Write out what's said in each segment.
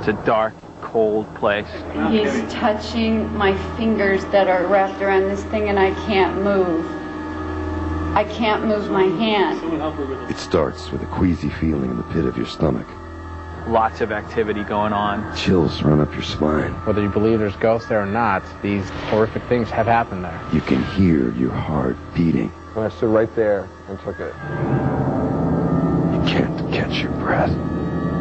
it's a dark, cold place. He's touching my fingers that are wrapped around this thing, and I can't move. I can't move my hand. It starts with a queasy feeling in the pit of your stomach. Lots of activity going on. Chills run up your spine. Whether you believe there's ghosts there or not, these horrific things have happened there. You can hear your heart beating. I stood right there and took it. You can't catch your breath.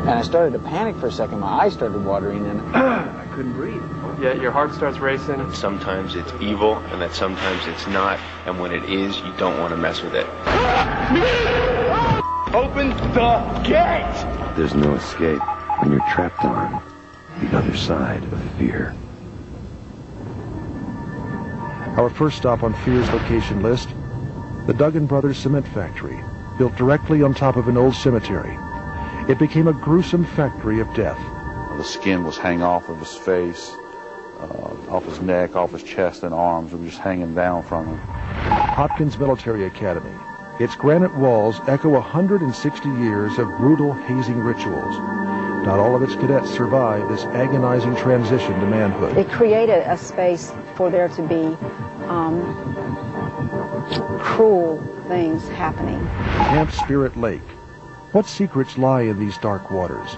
And I started to panic for a second. My eyes started watering, and I couldn't breathe. Yeah, your heart starts racing. Sometimes it's evil, and that sometimes it's not. And when it is, you don't want to mess with it. Open the gate! There's no escape when you're trapped on the other side of fear. Our first stop on Fear's location list, the Duggan Brothers Cement Factory, built directly on top of an old cemetery. It became a gruesome factory of death. The skin was hanging off of his face, off his neck, off his chest and arms. It was just hanging down from him. Hopkins Military Academy. Its granite walls echo 160 years of brutal hazing rituals. Not all of its cadets survive this agonizing transition to manhood. It created a space for there to be cruel things happening. Camp Spirit Lake. What secrets lie in these dark waters?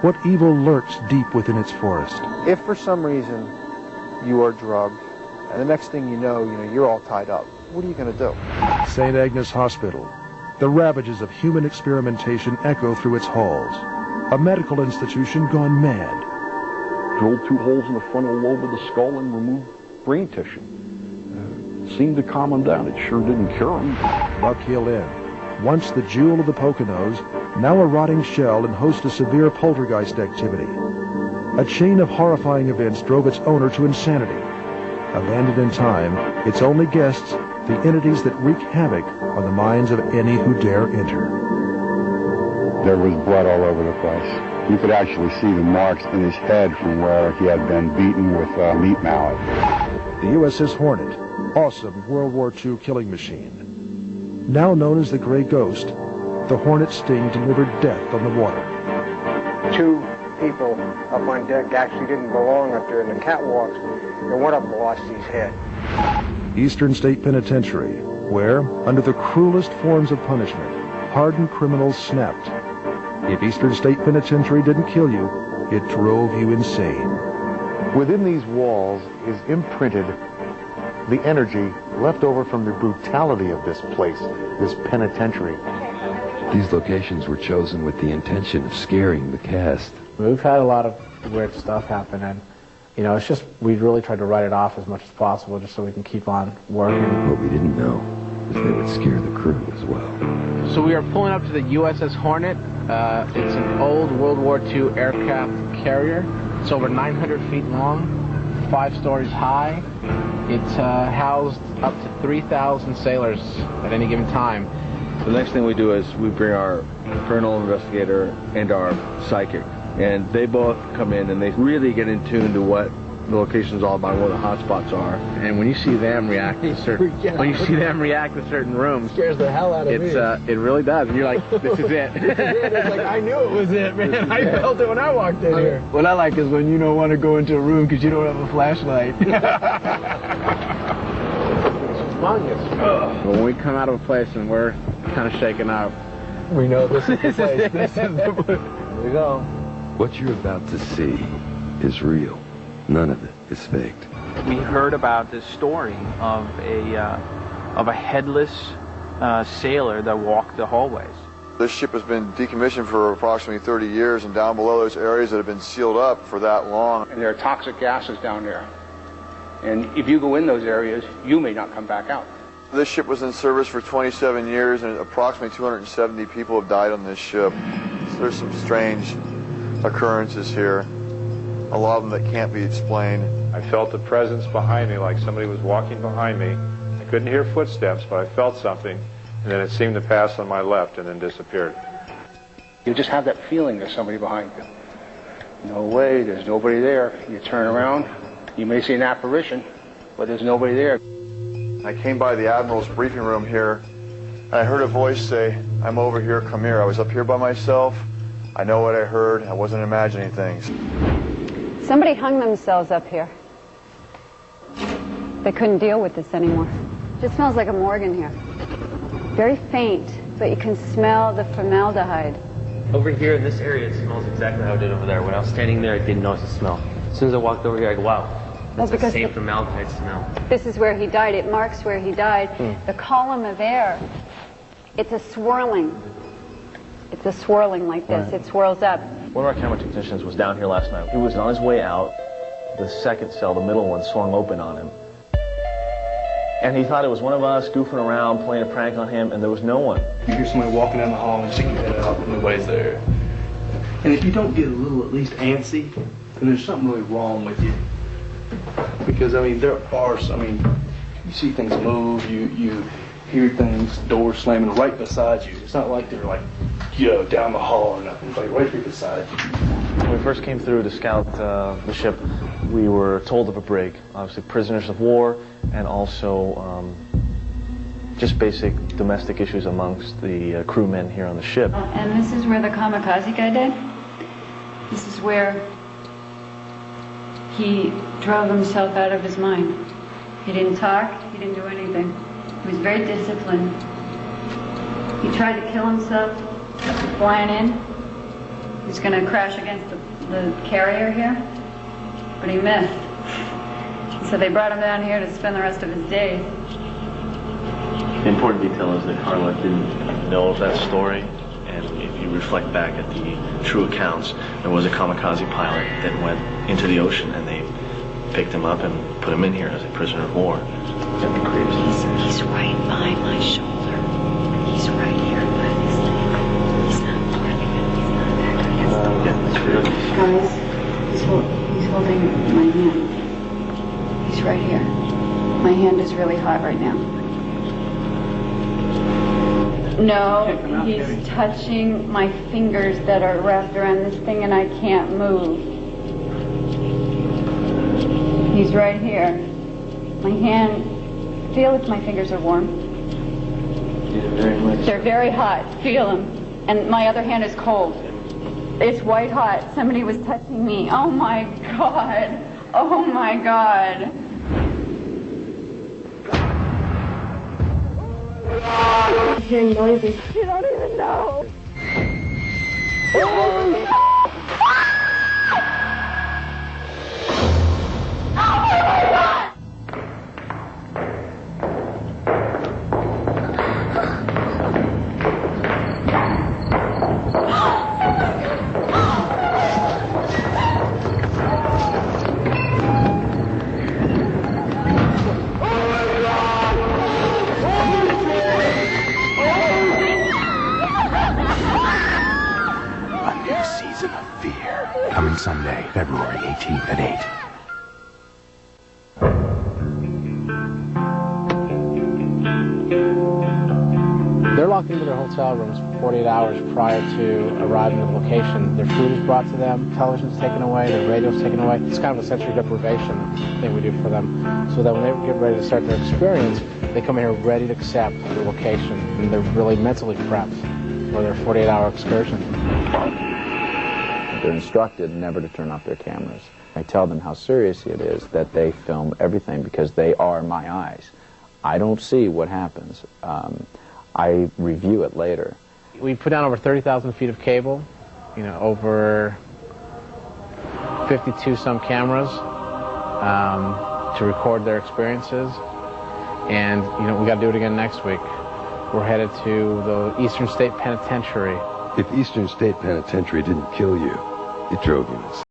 What evil lurks deep within its forest? If for some reason you are drugged, and the next thing you know, you're all tied up, what are you going to do? St. Agnes Hospital. The ravages of human experimentation echo through its halls. A medical institution gone mad. Drilled 2 holes in the frontal lobe of the skull and removed brain tissue. Seemed to calm him down. It sure didn't cure him. Buck Hill Inn. Once the jewel of the Poconos, now a rotting shell and host of severe poltergeist activity. A chain of horrifying events drove its owner to insanity. Abandoned in time, its only guests, the entities that wreak havoc on the minds of any who dare enter. There was blood all over the place. You could actually see the marks in his head from where he had been beaten with a meat mallet. The USS Hornet, awesome World War II killing machine. Now known as the Gray Ghost, the Hornet's sting delivered death on the water. 2 people up on deck actually didn't belong up there in the catwalks, and one of them lost his head. Eastern State Penitentiary, where, under the cruelest forms of punishment, hardened criminals snapped. If Eastern State Penitentiary didn't kill you, it drove you insane. Within these walls is imprinted the energy left over from the brutality of this place, this penitentiary. These locations were chosen with the intention of scaring the cast. We've had a lot of weird stuff happen, and it's just we really tried to write it off as much as possible just so we can keep on working. What we didn't know is they would scare the crew as well. So we are pulling up to the USS Hornet. It's an old World War II aircraft carrier. It's over 900 feet long, 5 stories high. It's housed up to 3,000 sailors at any given time. The next thing we do is we bring our paranormal investigator and our psychic, and they both come in and they really get in tune to what the location's all about, where the hot spots are. And when you see them react to certain rooms, it scares the hell out of me. It really does. And you're like, this is it. It's like, I knew it was it, man. I felt it when I walked in here. What I like is when you don't want to go into a room because you don't have a flashlight. When we come out of a place and we're kind of shaken up, we know this is the place. This is the place. Here we go. What you're about to see is real. None of it is faked. We heard about this story of a headless sailor that walked the hallways. This ship has been decommissioned for approximately 30 years, and down below there's areas that have been sealed up for that long. And there are toxic gases down there. And if you go in those areas, you may not come back out. This ship was in service for 27 years, and approximately 270 people have died on this ship. So there's some strange occurrences here, a lot of them that can't be explained. I felt a presence behind me, like somebody was walking behind me. I couldn't hear footsteps, but I felt something, and then it seemed to pass on my left and then disappeared. You just have that feeling there's somebody behind you. No way, there's nobody there. You turn around, you may see an apparition, but there's nobody there. I came by the Admiral's briefing room here, and I heard a voice say, "I'm over here, come here." I was up here by myself. I know what I heard. I wasn't imagining things. Somebody hung themselves up here. They couldn't deal with this anymore. It just smells like a morgue in here. Very faint, but you can smell the formaldehyde. Over here in this area, it smells exactly how it did over there. When I was standing there, I didn't notice the smell. As soon as I walked over here, I go, wow, that's the same formaldehyde smell. This is where he died. It marks where he died. The column of air, it's a swirling. It's a swirling like this. It swirls up. One of our camera technicians was down here last night. He was on his way out. The second cell, the middle one, swung open on him. And he thought it was one of us goofing around, playing a prank on him, and there was no one. You hear somebody walking down the hall and sticking your head out, and nobody's there. And if you don't get a little, at least antsy, then there's something really wrong with you. Because, I mean, there are, you see things move, you hear things, doors slamming right beside you. It's not like they're like, down the hall or nothing. It's like right here beside you. When we first came through to scout the ship, we were told of a brig. Obviously prisoners of war, and also just basic domestic issues amongst the crewmen here on the ship. And this is where the kamikaze guy died. This is where he drove himself out of his mind. He didn't talk, he didn't do anything. He was very disciplined. He tried to kill himself flying in. He was going to crash against the carrier here, but he missed. So they brought him down here to spend the rest of his days. The important detail is that Carla didn't know of that story, and if you reflect back at the true accounts, there was a kamikaze pilot that went into the ocean, and they picked him up and put him in here as a prisoner of war. He's right behind my shoulder. He's right here. He's not moving. He's not back against the Guys, he's holding my hand. He's right here. My hand is really hot right now. No, he's touching my fingers that are wrapped around this thing and I can't move. He's right here. My hand, feel if my fingers are warm. Yeah, very much. They're very hot, feel them. And my other hand is cold. It's white hot. Somebody was touching me. Oh my God. Oh my God. I'm hearing noises. You don't even know. Coming Sunday, February 18th at 8. They're locked into their hotel rooms for 48 hours prior to arriving at the location. Their food is brought to them, television's taken away, their radio's taken away. It's kind of a sensory deprivation thing we do for them, so that when they get ready to start their experience, they come here ready to accept the location, and they're really mentally prepped for their 48-hour excursion. They're instructed never to turn off their cameras. I tell them how serious it is that they film everything because they are my eyes. I don't see what happens. I review it later. We put down over 30,000 feet of cable, over 52 some cameras to record their experiences. And, we got to do it again next week. We're headed to the Eastern State Penitentiary. If Eastern State Penitentiary didn't kill you, it drove you insane.